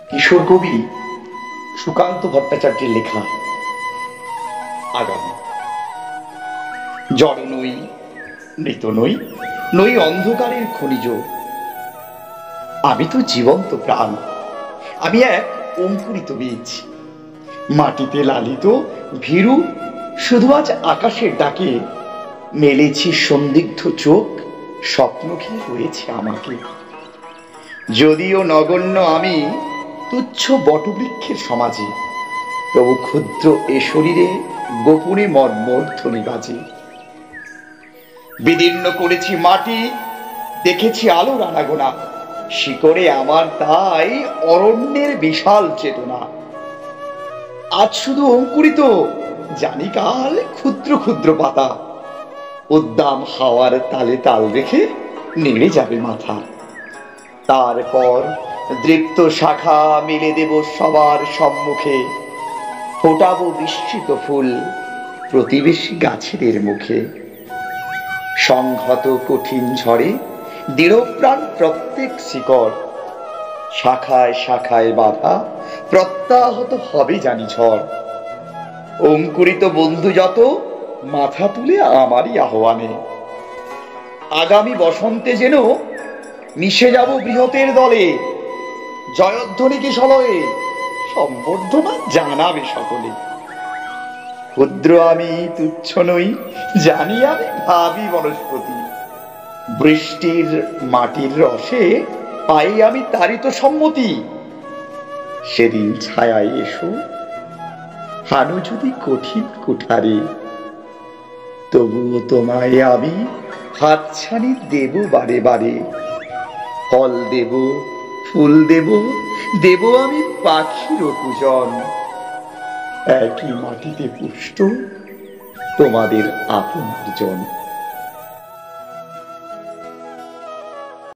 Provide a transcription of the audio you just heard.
কিশোর কবি সুকান্ত ভট্টাচার্যের লেখা আগামী। জড় নই, মৃত নই, নই অন্ধকারের খনিজ। আমি তো জীবন্ত প্রাণ, আমি এক অঙ্কুরিত বীজ, মাটিতে লালিত ভীরু। শুধু আজ আকাশের ডাকে মেলেছি সন্দিগ্ধ চোখ, স্বপ্ন ঘিরে রয়েছে আমাকে। যদিও নগণ্য আমি তুচ্ছ বটবৃক্ষের সমাজে, তবু ক্ষুদ্র এ শরীরে গোপনে মর্মধ্বনি বাজে। বিদীর্ণ করেছি মাটি, দেখেছি আলোর আনাগোনা, শিকড়ে আমার তাই অরণ্যের বিশাল চেতনা। আজ শুধু অঙ্কুরিত, জানি কাল ক্ষুদ্র ক্ষুদ্র পাতা উদ্দাম হাওয়ার তালে তাল রেখে নেড়ে যাবে মাথা। তারপর দৃপ্ত শাখা মেলে দেব সবার সম্মুখে, ফোটাবো বিস্মিত ফুল প্রতিবেশী গাছেদের মুখে। সংহত কঠিন ঝড়ে দৃঢ়প্রাণ প্রত্যেক শিকড়, শাখায় শাখায় বাধা প্রত্যাহত হবে জানি ঝড়। অঙ্কুরিত বন্ধু যত মাথা তুলে আমারই আহ্বানে, আগামী বসন্তে যেন মিশে যাব বৃহতের দলে। জয়ধ্বনি কি সলয়ে সম্বর্ধনা জানাবে সকলে। ক্ষুদ্র আমি তুচ্ছ নই, জানি আমি ভাবি বনস্পতি। বৃষ্টির মাটির রসে পাই আমি তারই তো সম্মতি। সেদিন ছায়ায় এসো, হানো যদি কঠিন কুঠারে, তবুও তোমায় আমি হাতছানি দেব বারে বারে। ফল দেব, ফুল দেব, দেব আমি পাখির পূজন, একই মাটিতে পুষ্ট তোমাদের আপনার জন।